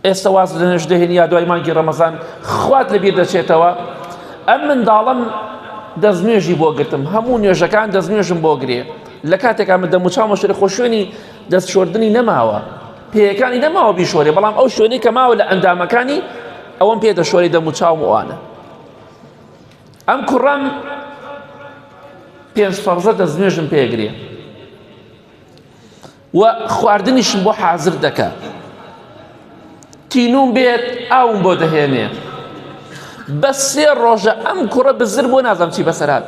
ئێستا واز لە نوێژ دەهێنی یا دوای مانگی ڕەمەزان خوات لەبیر دەچێتەوە ئەم منداڵم دەستنوێژی بۆ گرتم هەموو نوێژەکان دەستنوێژم بۆ گرێ لە کاتێکا من دەموچاو مەشتری خۆشوێنی دەست شۆردنی نەماوە پێیەکانی نەماوە بیشۆرێ بەڵام ئەو شوێنەی کە ماوە لە ئەندامەکانی ئەوەم پێ دەشۆرێ دەموچاوم وانە ئەم کوڕەم 5 فەرزە دەستنوێژم پێگرێ و خواردنیشم بۆ حازر دەکە تینوم بێت ئاوم بۆ دەهێنێ بە 3 ڕۆژە ئەم کوڕە بزر بۆ نازانم چی بەسەر هات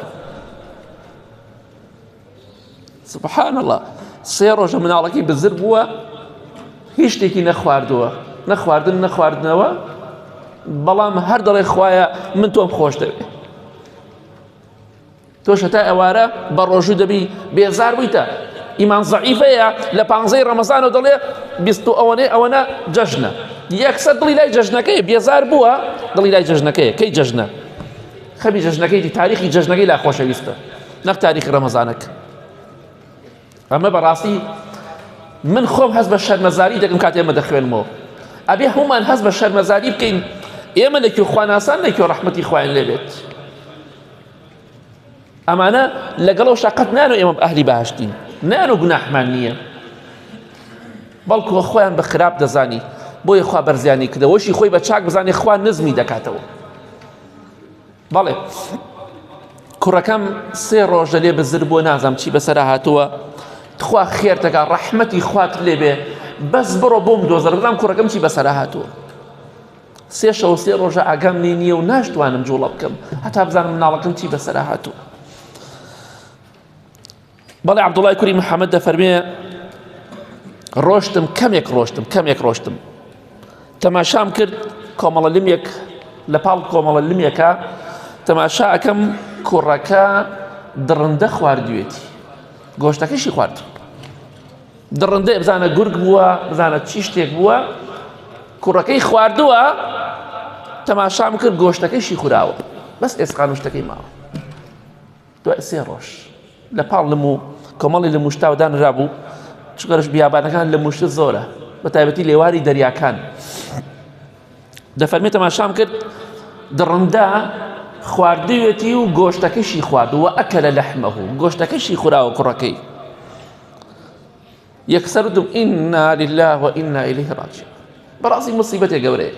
سبحان الله 3 ڕۆژە مناڵەکەی بزر بووە هیچ شتێکی نەخواردووە نەخواردنەوە بەڵام هەر دەڵێ خوایە من تۆم خۆش دەوێ تۆش هەتا ئەوارە بە ڕۆژوو دەبی بێزار بوویتە ئیمان زەعیفەیە لە 15 ڕەمەزانەوە دەڵێ 20 ئەوەنە جەژنە یەکسەر دڵی لای جەژنەکەی بێزار بووە دڵی لای جەژنەکەیە کەی جەژنە خەبی جەژنەکەی دی تاریخی جەژنەکەی لا خۆشەویستە نەک تاریخی ڕەمەزانەکە ئەمە بەڕاستی من خۆم هەست بە شەرمەزاری دەکەم کات ئێمە دەخوێنمەوە ئەبێ هەمومان هەست بە شەرمەزاری بکەین ئێمە لەکوێ خواناسان لەکوێ ڕەحمەتی خوایان لێبێت ئەمانە لەگەڵەوە شەقەت نانۆ ئێمە ئەهلی بەهەشتین نانۆ گوناحمان نییە بەڵکو خۆیان بە خراپ دەزانی بۆیە خوا بەرزیانی کردەوەشی خۆی بە چاک بزانێ خوا نزمی دەکاتەوە بەڵێ کوڕەکەم 3 ڕۆژە لێ بزر بۆ نازام چی بەسەرا هاتووە خوا خێر دەکات ڕەحمەتی خوات لێبێ بەس بڕۆ بۆم دۆزەر بڵام کوڕەکەم چی بەسەرا هاتووە 3 شەو 3 ڕۆژە ئاگام لێ نییە و ناشتوانم جوڵە بکەم هەتا بزانم مناڵەکەم چی بەسەرا هاتووە بەڵێ عەبدوڵای کوڕی محەممەد دەفەرمێ ڕۆشتم کەمێک ڕۆشتم تەماشام کرد کۆمەڵە لمێک لە پاڵ کۆمەڵە لمێکە تەماشا ئەکەم کوڕەکە دڕندە خواردوێتی گۆشتەکەشی خوارد دڕندە بزانە گورگ بووە بزانە چی شتێک بووە کوڕەکەی خواردووە تەماشام کرد گۆشتەکەشی خوراوە بەس ئێسقان شتەکەی ماوە دوای 3 ڕۆژ لە پاڵ لم و کۆمەڵی لە موشتاوە دانرابوو چگەرش بیابانەکان لە موشت زۆرە بە تایبەتی لێواری دەریاکان دەفەرمێت تەماشام کرد دڕندە خواردوێتی و گۆشتەکەشی خوارد و ئەکەلە لەحمەه گۆشتەکەشی خوراوە کوڕەکەی یەکسەر وتم ئینا لله و ئینا ئیلەیه ڕاجعون بەڕاستی موسیبەتێک گەورەیە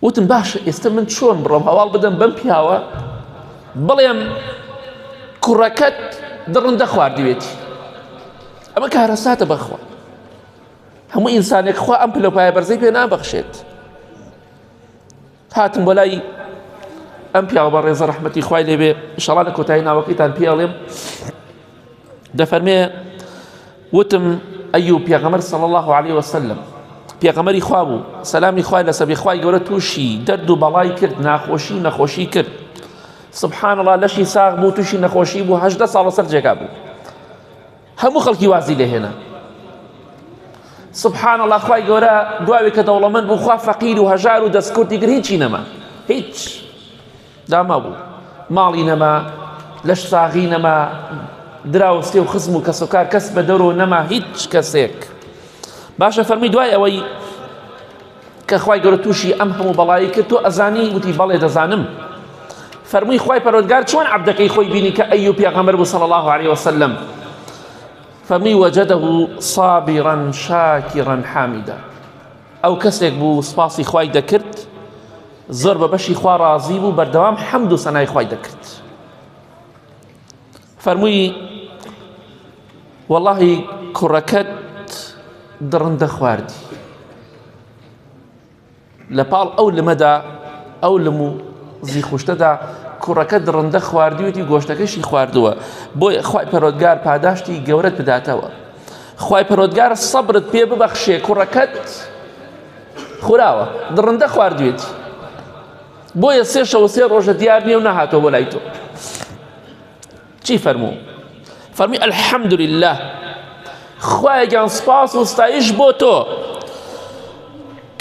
وتم باشە ئێستا من چۆن بڕۆم هەواڵ بدەم بەم پیاوە بڵێم کوڕەکەت دڕندە خواردوێتی ئەمە کارەساتە بەخوا هەموو ئینسانێک خوا ئەم پلەپایە بەرزەی پێ نابەخشێت هاتم بۆ لای ئەم پیاوە بە ڕێزە ڕەحمەتی خوای لێبێ ئینشەڵا لە کۆتایی ناوەکەیتان پێڵێم دەفەرمێ وتم ئەیوب پێغەمبەر صلی الله عليه وسلم پێغەمبەری خوا بوو سەلامی خوای لەسەر بێ خوای گەورە تووشی دەرد و بەڵای کرد نەخۆشی کرد سبحان الله لەشی ساغ بوو تووشی نەخۆشی بوو 18 ساڵ لەسەر جێگا بوو هەموو خەڵکی وازی لێهێنا سبحان الله خوای گەورە دواوی کە دەوڵەمەند بوو خوا فەقیر و هەژار و دەستکورتی کرد هیچی نەما هیچ داما بوو ماڵی نەما لەش ساغی نەما دراوەستێ و خزم و کەس و کار کەس بە دەورەوە نەما هیچ کەسێک باشە فەرمی دوای ئەوەی کە خوای گەورە تووشی ئەم هەموو بەڵایی کرد تۆ ئەزانی وتی بەڵێ دەزانم فەرمووی خوای پەروەردگار چۆن عەبدەکەی خۆی بینی کە ئەیوب پێغەمبەر بوو صلی الله عليه وسلم فەرمی وجده صابرا شاكرا حامدا ئەو کەسێک بوو سپاسی خوای دەکرد زۆر بە بەشی خوا ڕازی بوو بەردەوام حەمد و سەنای خوای دەکرد فەرمووی وەڵڵاهی کوڕەکەت دڕندە خواردی لە پاڵ ئەو لمەدا ئەو لم و زیخوشتەدا کوڕەکە دڕندە خواردوێتی گۆشتەکەشی خواردووە بۆی خوای پەروەردگار پاداشتی گەورەت بداتەوە خوای پەروەردگار سەبرت پێ ببەخشێ کوڕەکەت خوراوە دڕندە خواردوێتی بۆیە 3 شەو و 3 ڕۆژە دیار نییە و نەهاتەوە بۆ لای تۆ چی فەرموو فەرمی الحەمدولله خوایەگیان سپاس و ستایش بۆ تۆ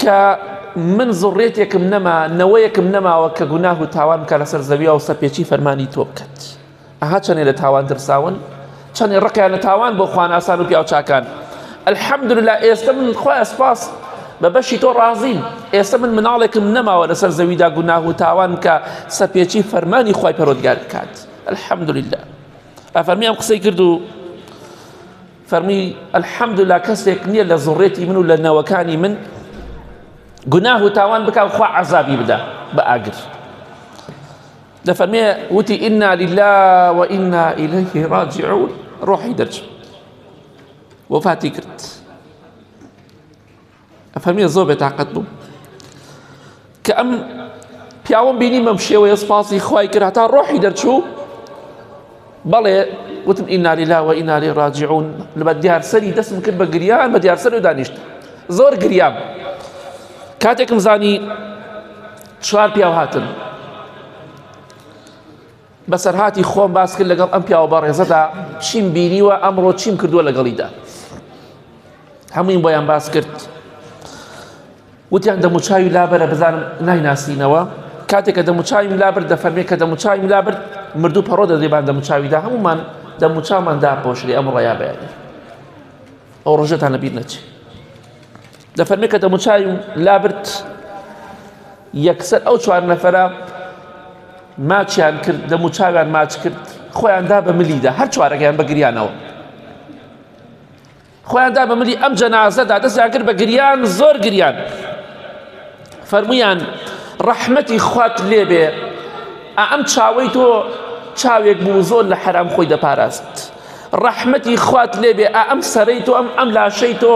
کە من زڕێتێکم نەما نەوەیەکم نەماوە کە گوناه و تاوان بکە لەسەر زەویە و سەرپێچی فەرمانی تۆ بکەت ئەها چەندێ لە تاوان ترساون چەندێ ڕقیان لە تاوان بۆ خواناسان و پیاو چاکان الحمد لله ئێستا من خۆی سپاس بە بەشی تۆ ڕازیم ئێستا من مناڵێکم نەماوە لەسەر زەویدا گوناه و تاوان کە سەرپێچی فەرمانی خۆی پەروەردگار بکات الحمد لله ئەفەرمی ئەم قسەی کرد و فەرمی الحمد لله کەسێک نییە لە زوڕێتی من و لە نەوەکانی من گوناه و تاوان بکە و خوا عەزابی بدە بە ئاگر دەفەرمێ وتی ئینا لله وئینا ئیلەیه ڕاجعون ڕۆحی دەرچوو وفاتی کرد ئەفەرمێ زۆر بێتاقەت بوو کە ئەم پیاوەم بینیم ئەم شێوەیە سپاسی خوای کرد هەتا ڕۆحی دەرچوو بەڵێ وتم ئینا لله وئینا ئیلەیه ڕاجعون لە دیارسەری دەستم کرد بە گریان بە دیارسەر دانیشت زۆر گریام کاتێکم زانی چوار پیاو هاتن بەسەرهاتی خۆم باس کرد لەگەڵ ئەم پیاوە بە ڕێزەدا چیم بینیوە ئەمڕۆ چیم کردووە لەگەڵیدا هەمووین بۆیان باس کرد وتیان دەموچاوی لابەرە بزانم نایناسینەوە کاتێک کە دەموچاویم لابرد دەفەرمێ کە دەموچاویم لابرد مردوو پەڕۆ دەدەیبان دەموچاویدا هەمومان دەموچاومان داپۆشری ئەم ڕێیا بەیانی ئەو ڕۆژەتان لەبیر نەچێ دەفەرمێ کە دەموچاویم لابرد یەکسەر ئەو چوار نەفەرە ماچیان کرد دەموچاویان ماچ کرد خۆیان دا بە ملیدا هەر چوارەکەیان بە گریانەوە خۆیان دا بە ملی ئەم جەنازەدا دەستیان کرد بە گریان زۆر گریان فەرموویان ڕەحمەتی خوات لێبێ ئەم چاوەی تۆ چاوێک بوو زۆر لە حەرام خۆی دەپاراست ڕەحمەتی خوات لێبێ ئەم سەرەی تۆ ئەم لاشەی تۆ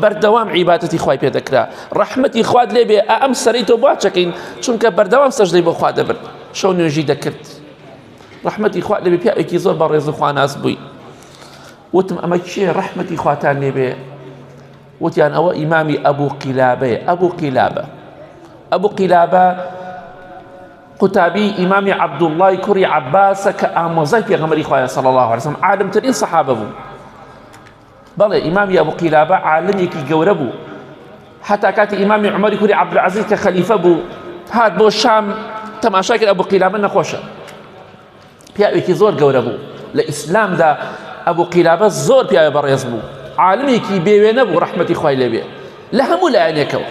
بەردەوام عیبادەتی خوای پێدەکرا ڕەحمەتی خوات لێبێ ئەم سەرەی تۆ بواچەکەین چونکە بەردەوام سەجدەی بۆ خوا دەبرد شەو نوێژی دەکرد ڕەحمەتی خوات لێبێ پیاوێکی زۆر بەڕێز و خواناس بووی وتم ئەمە کێ ڕەحمەتی خواتان لێبێ وتیان ئەوە ئیمامی ئەبوو قیلابەیە ئەبوو قیلابە قوتابی ئیمامی عەبدوڵڵای کوڕی عەباسە کە ئامۆزای پێغەمبەری خوایە صلی الله علیه وسلم عالمترین سەحابە بوو بەڵێ ئیمامی ئەبوو قیلابە عالمێکی گەورە بوو حتا کاتی ئیمامی عومەری کوڕی عەبدولعەزیز کە خەلیفە بوو هات بۆ شام تەماشای کرد ئەبوو قیلابە نەخۆشە پیاوێکی زۆر گەورە بوو لە ئیسلامدا ئەبوو قیلابە زۆر پیاوێ بەڕێز بوو عالمێکی بێوێنە بوو ڕەحمەتی خوای لێبێ لە هەموو لایەنێکەوە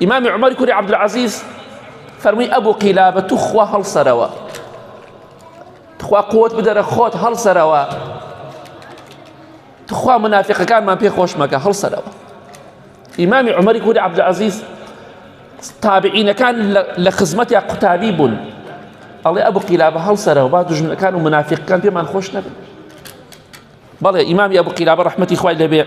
ئیمامی عومەری کوڕی عەبدولعەزیز فەرمووی ئەبوو قیلابە تو خوا هەڵسەرەوە خوا قووەت بدەرە خۆت هەڵسەرەوە تخوا منافقەکانمان پێ خۆش مەکە هەڵسەرەوە ئیمامی عومەری کوڕی عەبدولعەزیز تابعینەکان لە خزمەتی قوتابی بوون ئەڵێ ئەبوو قیلابە هەڵسەرەوە با دوژمنەکان و منافقەکان پێمان خۆش نەبن بەڵێ ئیمامی ئەبوو قیلابە ڕەحمەتی خوای لێبێ